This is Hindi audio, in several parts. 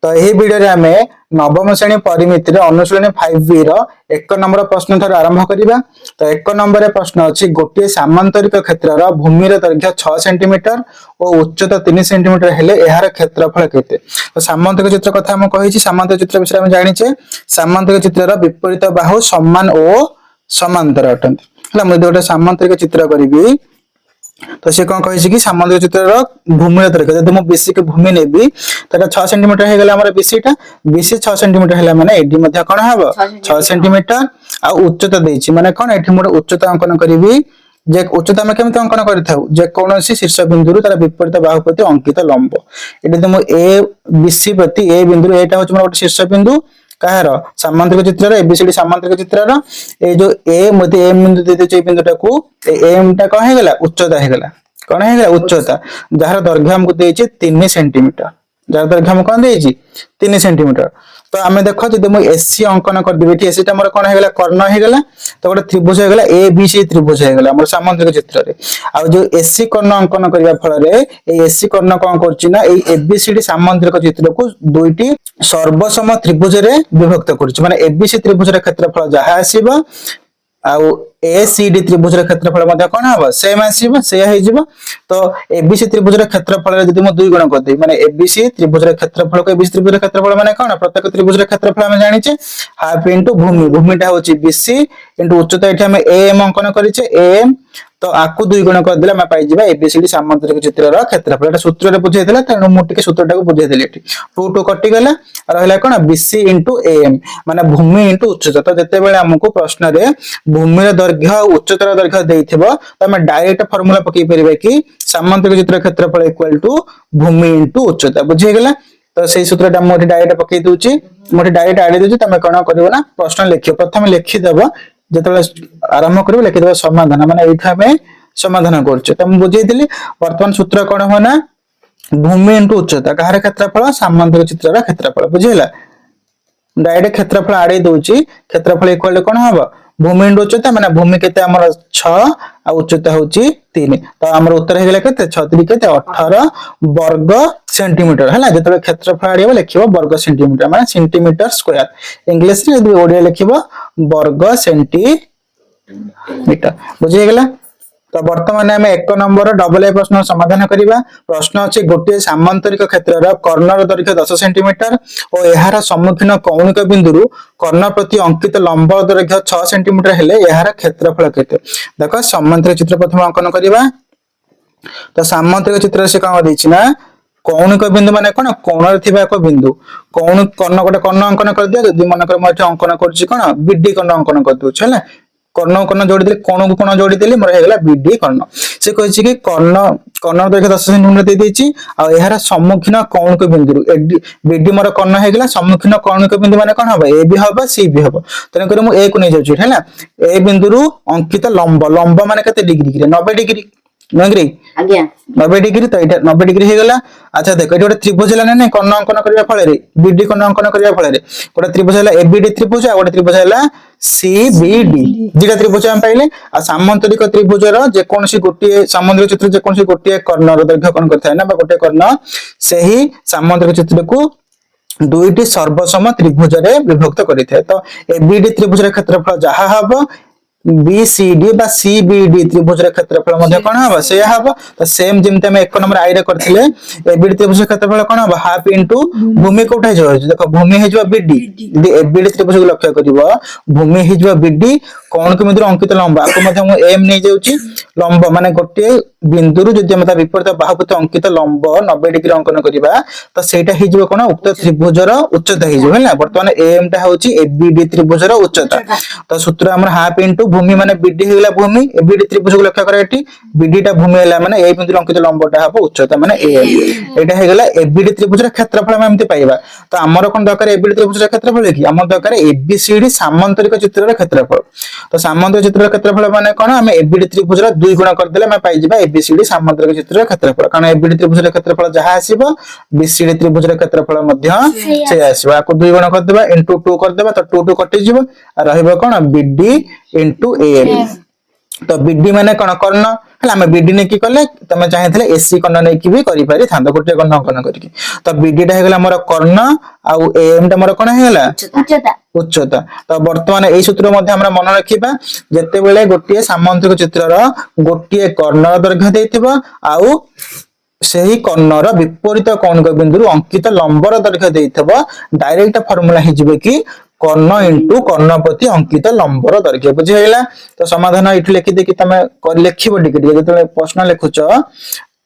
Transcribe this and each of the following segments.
तो यही वीडियो रे आमे नवम श्रेणी परिमिति रे अनुशीलनी 5B रो 1 नंबर प्रश्न ठार आरंभ करिबा। तो 1 नंबर प्रश्न अछि गोटे सामांतरिक क्षेत्रर भूमिर दैर्घ्य 6 सेंटीमीटर और उच्चता 3 सेंटीमीटर हेले एहार क्षेत्रफल केते। तो सामांतरिक चित्र कथा हम कहिछि, सामांतरिक चित्र विषय हम जानिछे। सामांतरिक चित्रर विपरीत बाहु समान और समांतर अटंती। हला म गोटे सामांतरिक चित्र करिबी तो से कौन कहि कि सामांतरिक चित्रर भूमिर दैर्घ्य जदि म बीसी के भूमि नेबी तटा 6 सेंटीमीटर हे गेला हमर बीसी टा, बीसी 6 सेंटीमीटर हेला माने एडी मध्ये कोन हबो 6 सेंटीमीटर आ उच्चता देछि माने कोन एठी मोर उच्चता अंकन करिवि जे उच्चता में केमते अंकन करिथाउ जे कोनोसी शीर्ष बिंदु तार विपरीत बाहु प्रति अंकित लंब। एडी त म ए बीसी प्रति ए बिंदु एटा होछ मोर शीर्ष बिंदु कहार सामांतरिक चित्रर एबीसीडी सामांतरिक चित्रर ए जो ए मते एम बिंदु दे देछ ए बिंदुटा को एम टा कोन हे गेला उच्चता हे गेला कोन हे गेला उच्चता जहार दैर्घ्य हमको देछि 3 सेंटीमीटर जहार दैर्घ्य हम कोन देछि 3 सेंटीमीटर। तो आमे देखो जदि म एसी अंकन कर देबे ठी एसी टा मोर कोन हे गेला कर्ण हे गेला तो गोटे त्रिभुज हे गेला ए बी सी त्रिभुज हे गेला हमर सामांतरिक चित्र रे। आ जो एसी कर्ण अंकन करिया फल रे ए एसी कर्ण कोन करछि ना ए एबीसीडी सामांतरिक चित्र को दुईटी सर्वसम त्रिभुज रे विभक्त करछि माने एबीसी त्रिभुज रे क्षेत्रफल जहा आसीबो आउ एसीडी त्रिभुज रे क्षेत्रफल मध्ये कोन हबो सेम आसीबो से हे जिवो। तो एबीसी त्रिभुज रे क्षेत्रफल रे जदि म दुई गुण कर देई माने एबीसी त्रिभुज रे क्षेत्रफल को एबीसी त्रिभुज रे क्षेत्रफल माने कोन प्रत्येक त्रिभुज रे क्षेत्रफल हम जानिचे हाफ इनटू भूमि, भूमिटा होची बीसी इनटू उच्चता एठी हम एएम अंकन करिचे एएम तो आकु दुई गुण कर देला मैं पाई जिबा एबीसीडी सामांतरिक चित्रर क्षेत्रफल। एटा सूत्र रे बुझाई देला तनो मु टिके सूत्रटा को बुझाई देली एठी 2 2 कटि गेला रहला कोन बीसी इनटू एएम माने भूमि इनटू उच्चता। तो जते बेले हमकु प्रश्न रे भूमि रे दैर्घ्य उच्चतार दैर्घ्य देइथिबो त हम डायरेक्ट फार्मूला पकई परिबे कि सामांतरिक चित्र क्षेत्रफल इक्वल टू भूमि इनटू उच्चता बुझी गेला। तो सेही सूत्रटा मोठी डायरेक्ट पकई दोची मोठी डायरेक्ट आडी दोची तमे कोन करिवो ना प्रश्न लिखियो प्रथम लिखि देबो जेतले आरंभ करिवो लिखि देबो समाधान माने एठा में समाधान करछे त हम बुझेई दिली। वर्तमान सूत्र कोन हो ना भूमि इनटू उच्चता कहार क्षेत्रफल सामांतरिक चित्रर क्षेत्रफल बुझिला डायरेक्ट क्षेत्रफल आडी दोची क्षेत्रफल इक्वल कोन हबो भूमि इनटू उच्चता माने भूमि केते हमर 6 आ उच्चता होची 3 तो हमर उत्तर हे गेले केते 6 3 केते 18 वर्ग सेंटीमीटर हला जेतले क्षेत्रफल आडिबो लिखिबो वर्ग सेंटीमीटर माने सेंटीमीटर स्क्वायर इंग्लिश रे यदि ओडिया लिखिबो वर्ग सेंटीमीटर बुझि गेला। तो वर्तमान आम 1 नंबर डबल ए प्रश्न समाधान करिबा। प्रश्न अछि गोटे सामांतरिक क्षेत्रर कर्णर दैर्घ्य 10 सेंटीमीटर और एहार सम्मुखीन कौणिक बिंदुरु कर्ण प्रति अंकित लंब दैर्घ्य 6 सेंटीमीटर हेले एहार क्षेत्रफल केते। देखो सामांतरिक चित्र प्रथम अंकन करिबा। तो सामांतरिक चित्र से कम देछि ना कौणिक बिंदु माने कोन कोणर थिबा एक बिंदु कौण कर्ण गोटे कर्ण अंकन कर दिया जदि मन कर म एठी अंकन करछि कोन बीडी कर्ण अंकन कर दउ छला कर्ण कर्ण जोड़ी देले कोण को कोण जोड़ी देले मोर हे गेला बीडी कर्ण। से कहिछि कि कर्ण कर्ण दैर्घ्य 10 सेंटीमीटर दे देछि आ एहार सम्मुखीन कौणिक बिंदु बीडी मोर कर्ण हे गेला सम्मुखीन कौणिक बिंदु माने कोन हबो ए भी हबो सी भी हबो तने करे मु ए को नै जाउछि हैला ए बिंदुरु अंकित लंब लंब माने कते डिग्री रे 90 डिग्री नंगरी आज्ञा 90 डिग्री तो एटा 90 डिग्री हे गेला। अच्छा देखो एटा त्रिभुज हला नै कर्ण अंकन करिया फळे रे बीडी कर्ण अंकन करिया फळे रे गोटे त्रिभुज हला एबीडी त्रिभुज आ गोटे त्रिभुज हला सीबीडी जेटा त्रिभुज हम पाइले आ सामांतरिक त्रिभुजर जे कोनसी गोटे सामांतरिक चित्र जे कोनसी गोटे कर्णर दैर्घ्य कोन करथाय ना बा गोटे कर्ण सेही सामांतरिक चित्र को दुईटी सर्वसम त्रिभुज रे विभक्त करिथाय। तो एबीडी त्रिभुज रे क्षेत्रफल जहा हबो बीसीडी बा सीबीडी त्रिभुज रे क्षेत्रफल मध्ये कोन हबो से हबो। तो सेम जेमते हम 1 नंबर आई रे करथिले एबीडी त्रिभुज क्षेत्रफल कोन हबो हाफ इनटू भूमि कोठा जो देखो भूमि हे जो बीडी यदि एबीडी त्रिभुज को लक्ष्य करिवो भूमि हे जो बीडी कोन के मित्र अंकित लंब आको मध्ये हम एम नै जाउची लंब माने गोटे बिंदुरु जदि हम ता विपरीत बाहु प्रति अंकित लंब 90 डिग्री अंकन करिबा तो सेटा हि जो कोन उक्त त्रिभुजर उच्चता हि जो हैला वर्तमान एम टा होची एबीडी त्रिभुजर उच्चता। तो सूत्र हमर हाफ इनटू भूमि माने बीडी हेला भूमि एबीडी त्रिभुज को लक्ष्य करे एठी बीडी टा भूमि हेला माने ए बिंदु अंकित लंबटा हबो उच्चता माने ए एटा हे गेला एबीडी त्रिभुज रे क्षेत्रफल हम एमति पाइबा। तो हमर कोन दरकार एबीडी त्रिभुज रे क्षेत्रफल कि हमर दरकार एबीसीडी सामांतरिक चित्र रे क्षेत्रफल। तो सामांतरिक चित्र रे क्षेत्रफल माने कोन हम एबीडी त्रिभुज रे 2 गुण कर देले मैं पाइ जिबा एबीसीडी सामांतरिक चित्र रे क्षेत्रफल कारण एबीडी त्रिभुज रे क्षेत्रफल जहा आसीबो बीसीडी त्रिभुज रे क्षेत्रफल मध्य से आसीबो आको 2 गुण कर देबा इनटू 2 कर देबा तो 2 2 कटि जिवो आ रहइबो कोन बीडी इनटू एएम। तो बीडी माने कोन कर्ण हला हम बीडी ने की करले तमे चाहेथले एसी कर्ण ने की भी करि पारि थांदो गोटे कर्ण अंकन करिके। तो बीडी टा हे गेला हमर कर्ण आउ एम टा मोर कोन हेला उच्चता उच्चता। तो वर्तमान एई सूत्र मध्ये हमरा मन रखिबा जेतेबेले गोटिए सामांतरिक चित्रर गोटिए कर्णर दैर्घ्य देइथिबो आउ ସେହି କର୍ଣ୍ଣର ବିପରୀତ କୌଣିକ ବିନ୍ଦୁରୁ ଅଙ୍କିତ ଲମ୍ବର ଦୈର୍ଘ୍ୟ ଦେଇଥିବ ଡାଇରେକ୍ଟ ଫର୍ମୁଲା ହେଇଯିବ କି କର୍ଣ୍ଣ ଇଣ୍ଟୁ କର୍ଣ୍ଣ ପ୍ରତି ଅଙ୍କିତ ଲମ୍ବର ଦୈର୍ଘ୍ୟ। ବୁଝିହେଲା? ତ ସମାଧାନ ଏଠି ଲେଖି ଦେଇକି ତମେ ଲେଖିବ ଟିକେ ଟିକେ ଯେତେବେଳେ ପ୍ରଶ୍ନ ଲେଖୁଛ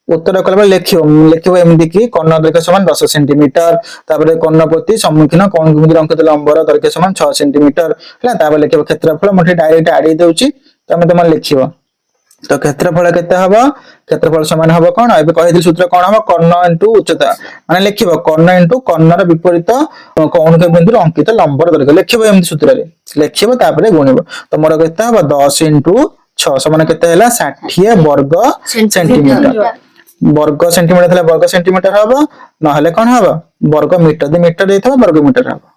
उत्तर कले लिखिब एमती कि कर्ण दैर्घ्य समान 10 सेंटीमीटर तापर कर्ण प्रति सम्मुखीन कौन अंकित लंबर दैर्घ्य समान 6 सेंटीमीटर है तापर लिखिब क्षेत्रफल मुझे डायरेक्ट आड़ी देउची तमे तम लिखिब। तो क्षेत्रफल केते हबो क्षेत्रफल समान हबो कोन एबे कहि सूत्र कोन हबो कर्ण इनटू उच्चता माने लिखिब कर्ण इनटू कर्णर विपरीत कौन बिंदु अंकित लंबर दैर्घ्य लिखिब एमती सूत्र रे लिखिब तापर गुणिब। तो मोर केते हबो 10 * 6 समान केते हैला 60 वर्ग सेंटीमीटर वर्ग सेंटीमीटर थले वर्ग सेंटीमीटर हबो न हले कोन हबो वर्ग मीटर दे मीटर देथबो वर्ग मीटर हबो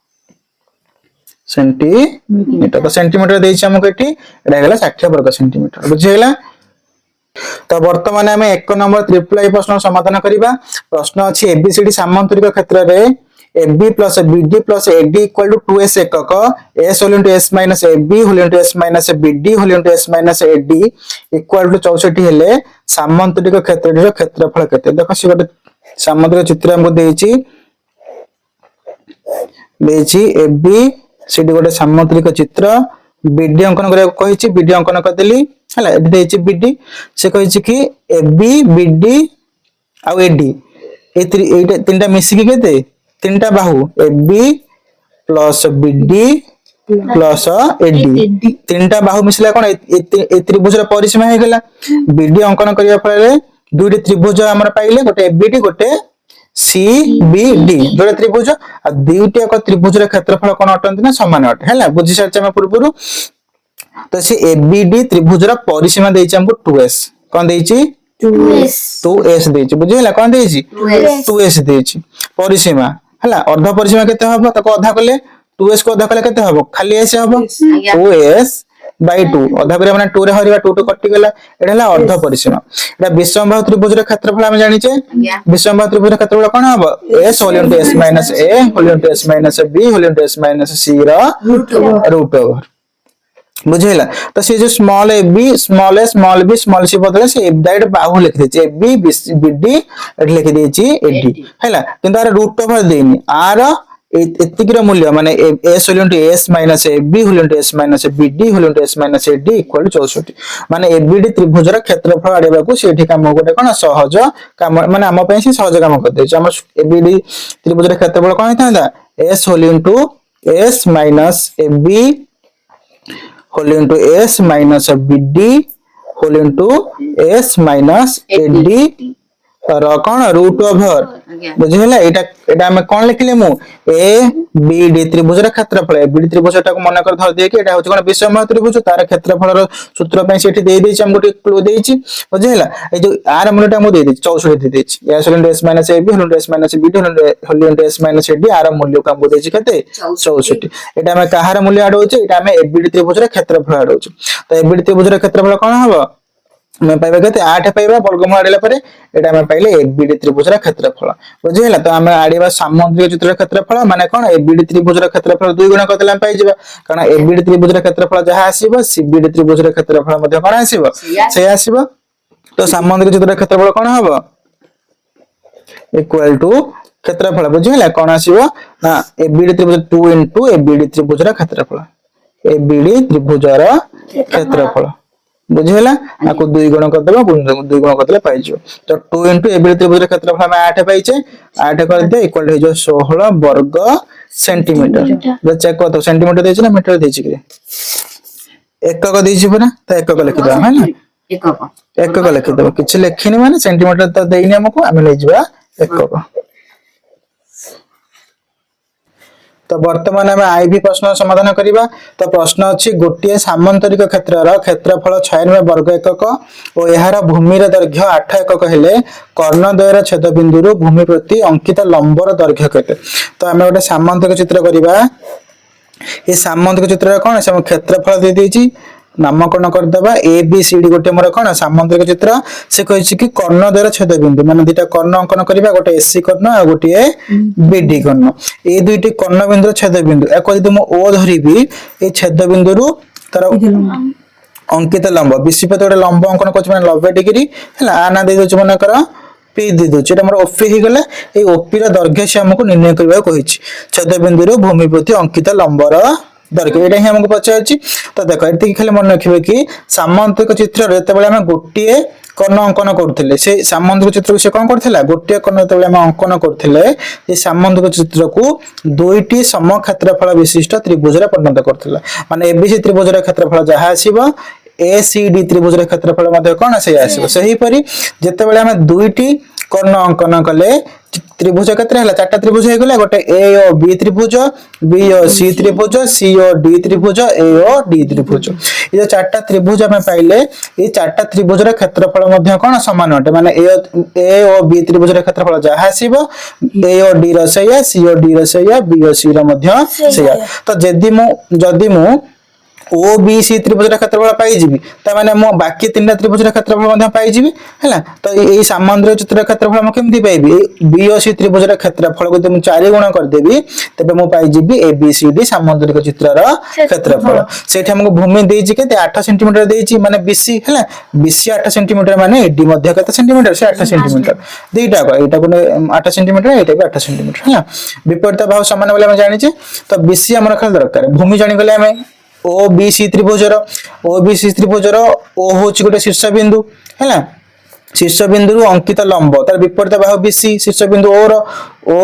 सेंटीमीटर। तो सेंटीमीटर देइछ हमको एठी एडा गेला 60 वर्ग सेंटीमीटर। बुझिहेला? तो वर्तमान आम 1 नंबर ट्रिपल आई प्रश्न समाधान करिबा। प्रश्न अछि एबीसीडी सामांतरिक क्षेत्र रे AB plus BD plus AD equal to 2S एकक S whole into S minus AB whole into S minus BD whole into S minus AD equal to 64 हेले सामांतरिक क्षेत्रটির क्षेत्रफल केते देखो से गोटे सामांतरिक चित्र हमको देइछि AB सेडी गोटे सामांतरिक चित्र BD अंकन करे कहिछि BD अंकन करदेली हला एडी देइछि BD से कहिछि कि AB BD आ AD ए तीनटा मिसिकी केते तीनटा बाहु AB plus BD plus AD तीनटा बाहु मिसला कोन ए त्रिभुजर परिसीमा हे गेला। BD अंकन करिया फळे दुईटी त्रिभुज हमर पाइले गोटे ABD गोटे CBD जोड़े त्रिभुज आ दुईटी एक त्रिभुजर क्षेत्रफल कोन अटंती ना समान अटे हैला बुझि सारछ हम पूर्वरु। तो से ABD त्रिभुजर परिसीमा देइछ हमको 2S कोन देइछि 2S देइछि बुझिला कोन देइछि 2S देइछि परिसीमा हला अर्ध परिसीमा केते हबो तको अधा कले 2S को अधा कले केते हबो खाली S हबो 2S बाय 2 अधा करे माने 2 रे हरिबा 2 2 कटि गेला एडा हला अर्ध परिसीमा। एडा विषमबाहु त्रिभुजर क्षेत्रफल हम जानि छे विषमबाहु त्रिभुजर क्षेत्रफल कोन हबो S whole into S minus A whole into S minus B whole into S minus C रा रूट ओवर। बुझेला? तो से जो small a b small a small b small c बदले से f डाइट बाहु लिख देछि a b b d एट लिख देछि a d हैला किंतु आर रूट ओवर देनी आर एतिकिर मूल्य माने s whole into s minus a b whole into s minus b d whole into s minus a d equal to 64 माने a b d त्रिभुजर क्षेत्रफल आडेबा को सेठी काम गोटे कोन सहज काम माने हम पय से सहज काम कर देछि हमर a b d त्रिभुजर क्षेत्रफल कोन हेतांदा s whole into s minus a b whole into S minus BD whole into S minus AD और कौन रूट ओवर बुझिला एटा हम कोन लिखले मु ए बी डी त्रिभुजर क्षेत्रफल ए बी डी त्रिभुजटा को मन कर धर दे कि एटा होछ कोन विषमबाहु त्रिभुज तार क्षेत्रफलर सूत्र पे सेठी दे देछि हम गोटे क्लू देछि बुझिला ए जो आर मूल्यटा मु दे देछि 64 दे देछि S whole into S minus AB whole into S minus BD whole into S minus AD आर मूल्य का मु देछि केते 64 एटा हम कहार मूल्य आड होछ एटा हम ए बी डी त्रिभुजर क्षेत्रफल आड होछ। तो ए बी डी त्रिभुजर क्षेत्रफल कोन हबो मैं पाइबा केते 8 पाइबा वर्गमूल आडला परे एटा मैं पाइले एबीडी त्रिभुजर क्षेत्रफल बुझिला। तो हम आडीबा सामांतरिक चित्र क्षेत्रफल माने कोन एबीडी त्रिभुजर क्षेत्रफल 2 गुणा करले हम पाइ जेबा कारण एबीडी त्रिभुजर क्षेत्रफल जहा आसीबो सीबीडी त्रिभुजर क्षेत्रफल मध्ये कोन आसीबो से आसीबो। तो सामांतरिक चित्र क्षेत्रफल कोन हबो इक्वल टू क्षेत्रफल बुझिला कोन आसीबो ना एबीडी त्रिभुज 2 इनटू एबीडी त्रिभुजर क्षेत्रफल एबीडी त्रिभुजर क्षेत्रफल बुझिला आको 2 गुण कर देबो 2 गुण कर देले पाइ जो। तो 2 इनटू एबीडी त्रिभुजर क्षेत्रफल हम 8 पाइचे 8 कर दे इक्वल हो जो 16 वर्ग सेंटीमीटर जे चेक कर तो सेंटीमीटर देछि ना मीटर देछि कि एकक देछि परा तो एकक लिखि दो है ना एकक लिखि दो किछ लिखिनी माने सेंटीमीटर तो देइनी हमको हम ले जिबा एकक। तो वर्तमान आम आईवी प्रश्न समाधान करिबा। तो प्रश्न अछि गोटिए सामांतरिक क्षेत्रर क्षेत्रफल 96 वर्ग एकक और एहार भूमिर दैर्घ्य 8 एकक हेले कर्णद्वयर छेद बिंदुरु भूमि प्रति अंकित लंबर दैर्घ्य केते। तो आम गोटे सामांतरिक चित्र करिबा ए सामांतरिक चित्र कोन से क्षेत्रफल दे देछि नामकरण करदबा ए बी सी डी गोटे मोर कौन सामंतरिक चित्र से कहि कि कर्ण द्वारा छेद बिंदु माने दुटा कर्ण अंकन करबा गोटे एसी कर्ण आ गोटे बीडी कर्ण ए दुईटी कर्ण बिंदु छेद बिंदु एको यदि मो ओ धरिबी ए छेद बिंदु रु तार अंकित लंब विशिपत गोटे लंब अंकन कर 90 डिग्री है आना दे दो मन कर पी दे दो मोर ओपी हो गला ये ओपी दैर्घ्य से आमको निर्णय करने को छेद बिंदु भूमि प्रति अंकित लंबर दैर्घ्य यहाँ ही आमको पचार तो देख ये खाली मन रखिए कि सामंतिक चित्र जो गोटे कर्ण अंकन करते से सामंतिक चित्र को से कौन करथिला गोटे कर्ण जो अंकन करते सामंतिक चित्र को दुईटी सम क्षेत्रफल विशिष्ट त्रिभुज परिणत करथिला माने एबीसी त्रिभुज क्षेत्रफल जहाँ आसीबो ए सी डी त्रिभुज क्षेत्रफल मध्य कौन से आसीबो सही परी जेते बेले हम दुईटी कर्ण अंकन कले त्रिभुज केते हला चारटा त्रिभुज हे गला गोटे ए ओ बी त्रिभुज बी ओ सी त्रिभुज सी ओ डी त्रिभुज ए ओ डी त्रिभुज ये चारटा त्रिभुज हम पाइले ये चारटा त्रिभुज रे क्षेत्रफल मध्य कोन समान अटे माने ए ओ बी त्रिभुज रे क्षेत्रफल जहा आसीबो ए ओ डी रो सैया सी ओ डी रो सैया बी ओ सी रो मध्य सैया तो जदी मु ओ बी सी त्रिभुज क्षेत्रफल पाई जीवी ता माने मो बाकी तीनटा त्रिभुज क्षेत्रफल मध्य पाई जीवी हैला तो एई सामान्य चित्र क्षेत्रफल म केमति पाइबी बी ओ सी त्रिभुज क्षेत्रफल को तुम 4 गुण कर देबी तबे मो पाई जीवी ए बी सी डी सामान्य चित्रर क्षेत्रफल सेठी हमको भूमि देइछि केते 8 सेंटीमीटर देइछि माने बीसी हैला बीसी 8 सेंटीमीटर माने एडी मध्य केते सेंटीमीटर से 8 सेंटीमीटर दुईटा को एटा को 8 सेंटीमीटर एटा भी 8 सेंटीमीटर हैला विपरीत भाव समान बोले हम जानि जे तो बीसी हमर खाली दरकार भूमि जानि गले हम ओ बी सी त्रिभुजर ओ होची गोटे शीर्ष बिंदु हैला शीर्ष बिंदु रु अंकित लंब तार विपरीत बाहु बीसी शीर्ष बिंदु ओ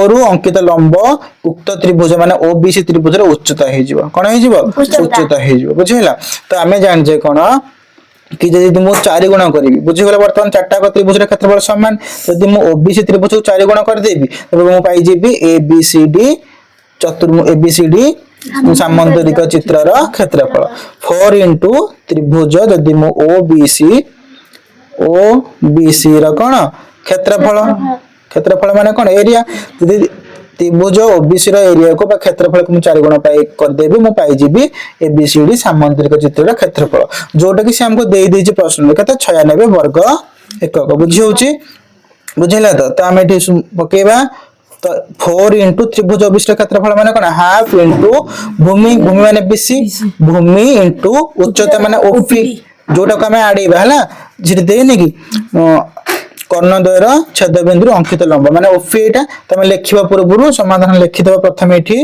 रु अंकित लंब उक्त त्रिभुज माने ओ बी सी त्रिभुजर उच्चता हे जिवो कोन हे जिवो उच्चता हे जिवो बुझिला तो आमे जान जे कोन कि यदि मु 4 गुण करी बुझि गला वर्तमान चारटा को त्रिभुज रे क्षेत्रफल समान यदि मु ओ बी सी त्रिभुज को 4 गुण कर देबी तबे मु पाई जेबी ए बी सी डी चतुर्भुज ए बी सी डी सामंतरिक चित्रर क्षेत्रफल 4 इंटू त्रिभुज जदि मु ओ बी सी र कोन क्षेत्रफल माने कोन एरिया यदि त्रिभुज ओ बी सी र एरिया को बा क्षेत्रफल को 4 गुण पाई कर देबी मु पाई जीबी ए बी सी डी सामंतरिक चित्रर क्षेत्रफल जोटा कि से हमको देई देछि प्रश्न कते 96 वर्ग एकक बुझी होछि बुझिला तो हम एठी पकेबा तो 4 इंटू त्रिभुज विशिष्ट क्षेत्रफल माने कोन हाफ इंटू भूमि माने बीसी भूमि इंटू उच्चता माने ओपी जोटा को हमें आडीबा हला जिते देनी कि कर्ण द्वयर छेद बिंदु अंकित लंब माने ओपी एटा तमे लिखिबा पूर्वरु समाधान लिखि देबा प्रथम एठी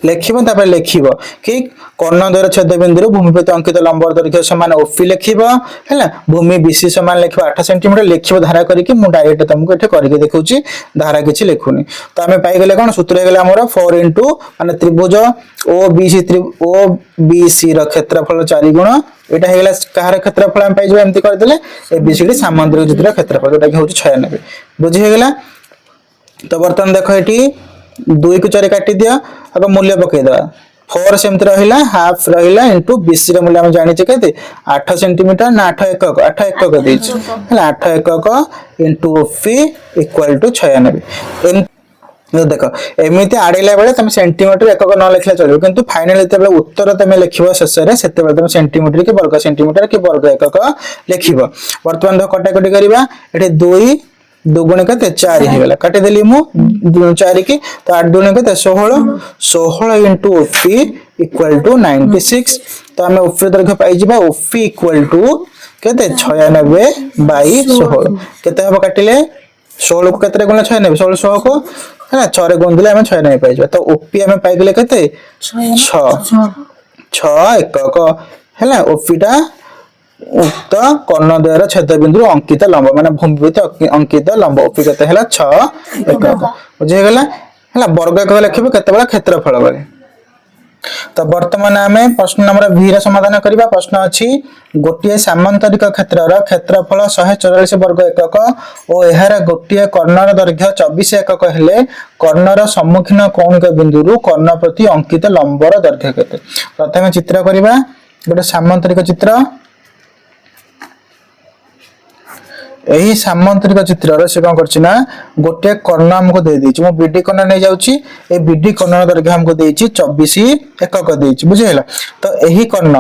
लिखिबो तापर लिखिबो कि कर्ण द्वयर छेद बिंदु भूमि प्रति अंकित लंब दैर्घ्य समान ओपी लिखिबो हैला भूमि बीसी समान लिखिबो 8 सेंटीमीटर लिखिबो धारा करी कि मु डायरेक्ट तुमको एठे करी के देखौची धारा किछि लिखुनी तो हमें पाई गेले कोन सूत्र गेले हमर 4 इंटू माने त्रिभुज ओ बी सी र क्षेत्रफल 4 गुण एटा हेला कहार क्षेत्रफल हम पाई जो एमति कर देले ए बी सी डी सामंतरिक चित्र क्षेत्रफल जोटा कि होची 96 बुझी हे गेला तो बर्तन देखो एठी 2 को 4 काटी दिया अब मूल्य पकई दवा 4 सेमति रहिला हाफ रहिला इनटू बीसी रे मूल्य हम जानि छै केते 8 सेंटीमीटर ना 8 एकक देछि हला 8 एकक इनटू फी इक्वल टू 96 देखो एमिति आड़ेला बेले तुम सेंटीमीटर एकक न लिखला चलियो किंतु फाइनल एते बेले उत्तर तुम लिखिबो शेष रे सेते बेले तुम सेंटीमीटर के वर्ग सेंटीमीटर के वर्ग एकक लिखिबो वर्तमान दो कटाकटी करिबा एठे 2 गुण कते 4 हे गेला काटे देली मु 4 की तो 8 गुण कते 16 इनटू ओपी इक्वल टू 96 तो हमें ओपी दैर्घ्य पाई जिबा ओपी इक्वल टू कते 96 बाई 16 कते हम काटिले 16 को कते गुण 96 16 को है ना 6 रे गुण दिले हमें 96 पाई जिबा तो ओपी हमें पाई गेले कते 6 एकक हैला ओपीटा उक्त कर्ण द्वयर छेद बिंदु अंकित लंब माने भूमि प्रति अंकित लंब ओपी कते हैला 6 एकक बुझे गेला हैला वर्ग एकक लिखिबो केते बडा क्षेत्रफल बले तो वर्तमान आमे प्रश्न नंबर बी रा समाधान करिबा प्रश्न अछि गोटिए सामांतरिक क्षेत्रर क्षेत्रफल 144 वर्ग एकक ओ एहार गोटिए कर्णर दैर्घ्य 24 एकक हेले कर्णर सम्मुखीन कौणिक बिंदुरु कर्ण प्रति अंकित लंबर दैर्घ्य केते प्रथम चित्र करिबा गोटे सामांतरिक चित्र यही सामंतरिक चित्र से कौन करना गोटे कर्ण आमको दे देछि मु बीडी कर्ण नहीं जाउछि ए बीडी कर्ण दर्घ्य हमको देछि 24 एकक देछि बुझिला तो यही कर्ण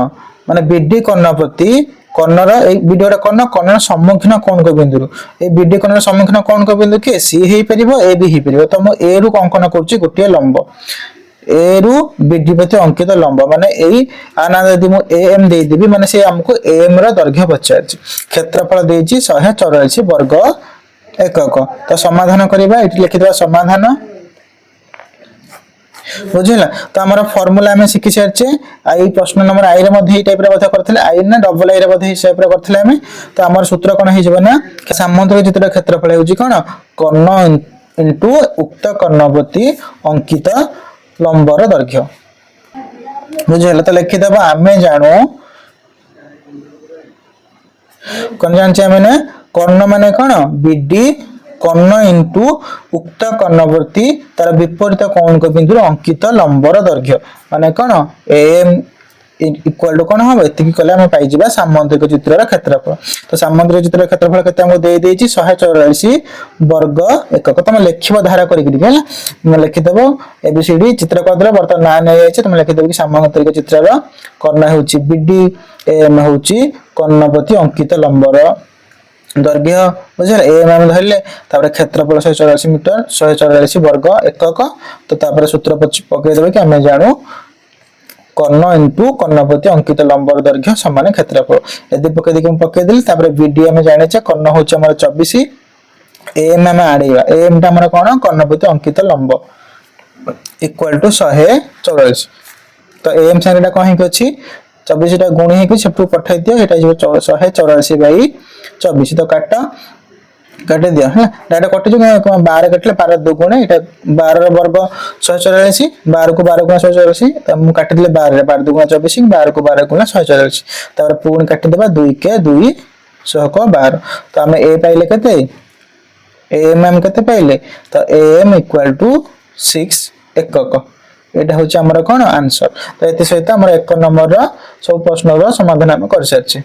माने बीडी कर्ण प्रति कर्णर बीडीओ कर्ण कर्णर सम्मुखीन कोण को बिंदु ए बीडी कर्णर सम्मुखीन कोण को बिंदु के सी हे परिबो ए बी हे परिबो तो मु ए रु अंकन करूछि गोटे लंब ए रु बीडी प्रति अंकित लंब माने एई आना यदि मु ए एम दे देबी माने से हमको ए एम रा दर्घ्य पचारछि क्षेत्रफल देछि 184 वर्ग एकक तो समाधान करबा एठी लिखि देबा समाधान बुझिला तो हमर फार्मूला हमें शिखि सारछे आई प्रश्न नंबर आई रे मध्ये ई टाइप रे बात करथिले आई ना डबल आई रे मध्ये ई टाइप रे करथिले हमें तो हमर सूत्र कोन हे जबना सामंतरिक चित्र क्षेत्रफल होउची कोन कर्ण इनटू उक्त कर्ण प्रति अंकित लंबर दर्घ्य बुझिला तो लिखि देबा हमें जानू कोन जानछे हमें कर्ण माने कोन बीडी कर्ण इंटू उक्त कर्णवर्ती तार विपरीत कोण को बिंदु अंकित लंबर दर्घ्य माने कोन एम इक्वल टू कोन हम एतिकी कले हम पाई जिबा सामंतरिक चित्रर क्षेत्रफल तो सामंतरिक चित्रर क्षेत्रफल केते हमको दे देछि 184 वर्ग एकक तम लेखिबो धारा करि कि हैला हम लिखि देबो एबीसीडी चित्र कर देला वर्तमान ना नै जाय छै तम लिखि देबो कि सामंतरिक चित्रर कर्ण होछि बीडी एम होछि कर्णप्रति अंकित लंबर दर्घ्य बुझिले एम एम धरले तापर क्षेत्रफल 184 मीटर 184 वर्ग एकक तो तापर सूत्र पकई देबे कि हमें जानू कर्ण इनटू कर्ण प्रति अंकित लंबर दर्घ्य समान क्षेत्रफल यदि पकई दे हम पकई देली तापर बीडी हम जाने छ कर्ण होछ हमर 24 एम हम आडीबा एम ता हमर कोन कर्ण प्रति अंकित लंब इक्वल टू 184 तो एम संख्याटा कोन हे अछि 24 टा गुण हे कि सेटू पठाई दियो एटा जो 184 बाई 24 तो काटे दियो है डाटा कटि जो 12 कटले 12 2 गुण एटा 12 रो वर्ग 184 12 को 12 गुणा 184 त हम काटि दिले 12 रे 12 2 गुणा 24 12 को 12 गुणा 184 तापर पूर्ण काटि देबा 2 के 2 100 को 12 तो हम ए पाइले केते एम केते पाइले तो एम इक्वल टू 6 एकक एटा होची हमर कोन आंसर तो एते सहित हमर 1 नंबर रो सब प्रश्न रो समाधान हम कर सारछि।